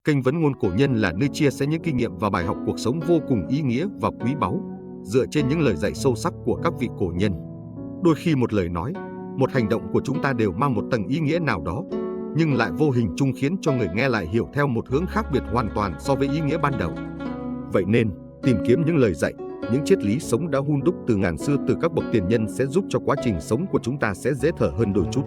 Kênh Vấn Ngôn Cổ Nhân là nơi chia sẻ những kinh nghiệm và bài học cuộc sống vô cùng ý nghĩa và quý báu, dựa trên những lời dạy sâu sắc của các vị cổ nhân. Đôi khi một lời nói, một hành động của chúng ta đều mang một tầng ý nghĩa nào đó, nhưng lại vô hình chung khiến cho người nghe lại hiểu theo một hướng khác biệt hoàn toàn so với ý nghĩa ban đầu. Vậy nên, tìm kiếm những lời dạy, những triết lý sống đã hun đúc từ ngàn xưa từ các bậc tiền nhân sẽ giúp cho quá trình sống của chúng ta sẽ dễ thở hơn đôi chút.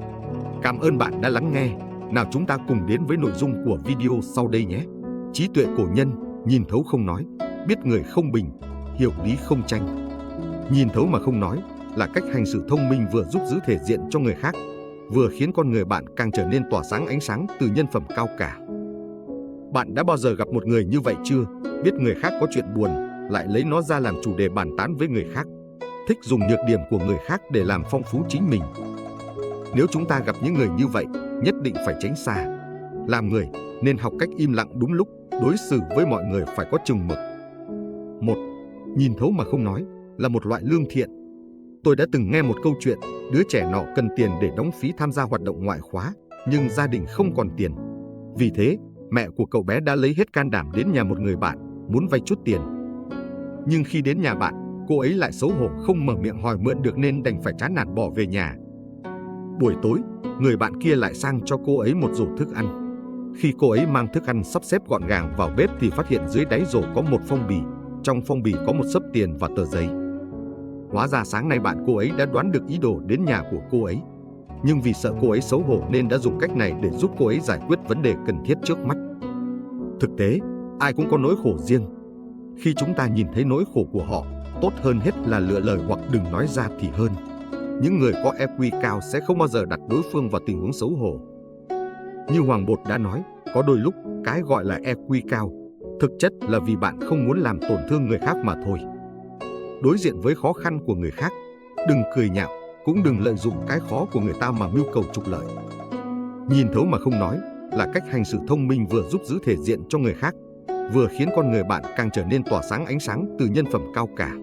Cảm ơn bạn đã lắng nghe. Nào chúng ta cùng đến với nội dung của video sau đây nhé. Trí tuệ cổ nhân, nhìn thấu không nói, biết người không bình, hiểu lý không tranh. Nhìn thấu mà không nói là cách hành xử thông minh vừa giúp giữ thể diện cho người khác, vừa khiến con người bạn càng trở nên tỏa sáng ánh sáng từ nhân phẩm cao cả. Bạn đã bao giờ gặp một người như vậy chưa? Biết người khác có chuyện buồn, lại lấy nó ra làm chủ đề bàn tán với người khác, thích dùng nhược điểm của người khác để làm phong phú chính mình. Nếu chúng ta gặp những người như vậy, nhất định phải tránh xa. Làm người nên học cách im lặng đúng lúc, đối xử với mọi người phải có chừng mực. 1. Nhìn thấu mà không nói là một loại lương thiện. Tôi đã từng nghe một câu chuyện, đứa trẻ nọ cần tiền để đóng phí tham gia hoạt động ngoại khóa, nhưng gia đình không còn tiền. Vì thế, mẹ của cậu bé đã lấy hết can đảm đến nhà một người bạn, muốn vay chút tiền. Nhưng khi đến nhà bạn, cô ấy lại xấu hổ không mở miệng hỏi mượn được nên đành phải chán nản bỏ về nhà. Buổi tối, người bạn kia lại sang cho cô ấy một rổ thức ăn. Khi cô ấy mang thức ăn sắp xếp gọn gàng vào bếp thì phát hiện dưới đáy rổ có một phong bì, trong phong bì có một xấp tiền và tờ giấy. Hóa ra sáng nay bạn cô ấy đã đoán được ý đồ đến nhà của cô ấy. Nhưng vì sợ cô ấy xấu hổ nên đã dùng cách này để giúp cô ấy giải quyết vấn đề cần thiết trước mắt. Thực tế, ai cũng có nỗi khổ riêng. Khi chúng ta nhìn thấy nỗi khổ của họ, tốt hơn hết là lựa lời hoặc đừng nói ra thì hơn. Những người có EQ cao sẽ không bao giờ đặt đối phương vào tình huống xấu hổ. Như Hoàng Bột đã nói, có đôi lúc cái gọi là EQ cao, thực chất là vì bạn không muốn làm tổn thương người khác mà thôi. Đối diện với khó khăn của người khác, đừng cười nhạo, cũng đừng lợi dụng cái khó của người ta mà mưu cầu trục lợi. Nhìn thấu mà không nói là cách hành xử thông minh vừa giúp giữ thể diện cho người khác, vừa khiến con người bạn càng trở nên tỏa sáng ánh sáng từ nhân phẩm cao cả.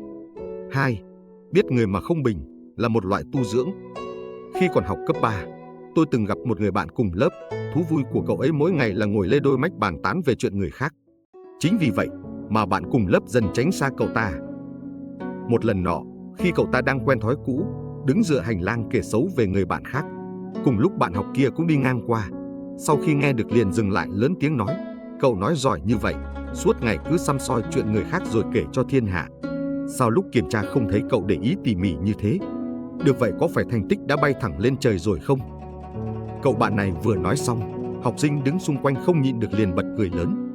2. Biết người mà không bình là một loại tu dưỡng. Khi còn học cấp 3, tôi từng gặp một người bạn cùng lớp, thú vui của cậu ấy mỗi ngày là ngồi lê đôi mách bàn tán về chuyện người khác. Chính vì vậy mà bạn cùng lớp dần tránh xa cậu ta. Một lần nọ, khi cậu ta đang quen thói cũ, đứng dựa hành lang kể xấu về người bạn khác, cùng lúc bạn học kia cũng đi ngang qua. Sau khi nghe được liền dừng lại lớn tiếng nói, cậu nói giỏi như vậy, suốt ngày cứ săm soi chuyện người khác rồi kể cho thiên hạ. Sao lúc kiểm tra không thấy cậu để ý tỉ mỉ như thế? Được vậy có phải thành tích đã bay thẳng lên trời rồi không? Cậu bạn này vừa nói xong, học sinh đứng xung quanh không nhịn được liền bật cười lớn.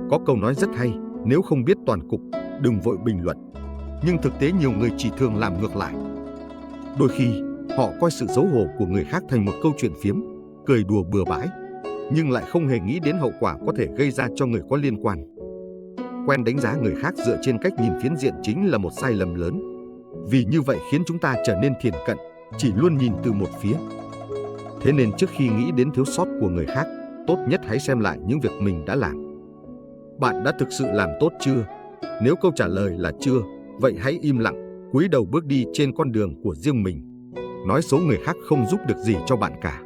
Có câu nói rất hay, nếu không biết toàn cục, đừng vội bình luận. Nhưng thực tế nhiều người chỉ thường làm ngược lại. Đôi khi, họ coi sự xấu hổ của người khác thành một câu chuyện phiếm, cười đùa bừa bãi, nhưng lại không hề nghĩ đến hậu quả có thể gây ra cho người có liên quan. Quen đánh giá người khác dựa trên cách nhìn phiến diện chính là một sai lầm lớn. Vì như vậy khiến chúng ta trở nên thiển cận, chỉ luôn nhìn từ một phía. Thế nên trước khi nghĩ đến thiếu sót của người khác, tốt nhất hãy xem lại những việc mình đã làm. Bạn đã thực sự làm tốt chưa? Nếu câu trả lời là chưa, vậy hãy im lặng, cúi đầu bước đi trên con đường của riêng mình. Nói xấu người khác không giúp được gì cho bạn cả.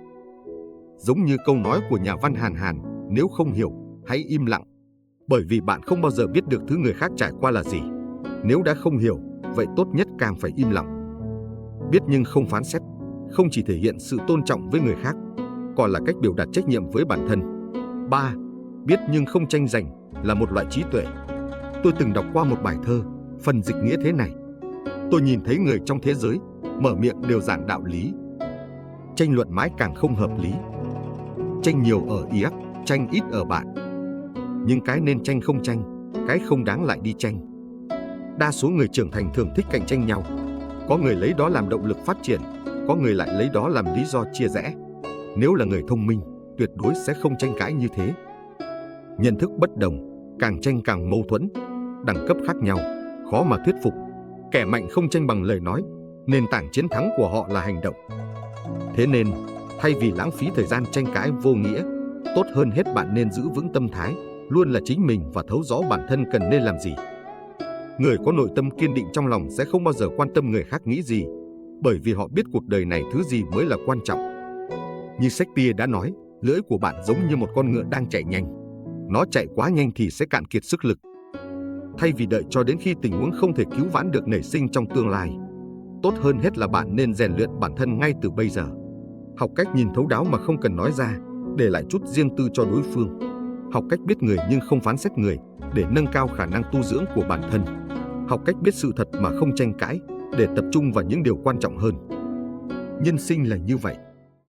Giống như câu nói của nhà văn Hàn Hàn, nếu không hiểu, hãy im lặng. Bởi vì bạn không bao giờ biết được thứ người khác trải qua là gì. Nếu đã không hiểu, vậy tốt nhất càng phải im lặng. Biết nhưng không phán xét, không chỉ thể hiện sự tôn trọng với người khác, còn là cách biểu đạt trách nhiệm với bản thân. 3. Biết nhưng không tranh giành là một loại trí tuệ. Tôi từng đọc qua một bài thơ, phần dịch nghĩa thế này. Tôi nhìn thấy người trong thế giới, mở miệng đều giảng đạo lý. Tranh luận mãi càng không hợp lý. Tranh nhiều ở ý ắc, tranh ít ở bạn. Nhưng cái nên tranh không tranh, cái không đáng lại đi tranh. Đa số người trưởng thành thường thích cạnh tranh nhau. Có người lấy đó làm động lực phát triển, có người lại lấy đó làm lý do chia rẽ. Nếu là người thông minh, tuyệt đối sẽ không tranh cãi như thế. Nhận thức bất đồng, càng tranh càng mâu thuẫn, đẳng cấp khác nhau, khó mà thuyết phục. Kẻ mạnh không tranh bằng lời nói, nền tảng chiến thắng của họ là hành động. Thế nên, thay vì lãng phí thời gian tranh cãi vô nghĩa, tốt hơn hết bạn nên giữ vững tâm thái, luôn là chính mình và thấu rõ bản thân cần nên làm gì. Người có nội tâm kiên định trong lòng sẽ không bao giờ quan tâm người khác nghĩ gì, bởi vì họ biết cuộc đời này thứ gì mới là quan trọng. Như Shakespeare đã nói, lưỡi của bạn giống như một con ngựa đang chạy nhanh. Nó chạy quá nhanh thì sẽ cạn kiệt sức lực. Thay vì đợi cho đến khi tình huống không thể cứu vãn được nảy sinh trong tương lai, tốt hơn hết là bạn nên rèn luyện bản thân ngay từ bây giờ. Học cách nhìn thấu đáo mà không cần nói ra, để lại chút riêng tư cho đối phương. Học cách biết người nhưng không phán xét người, để nâng cao khả năng tu dưỡng của bản thân. Học cách biết sự thật mà không tranh cãi, để tập trung vào những điều quan trọng hơn. Nhân sinh là như vậy.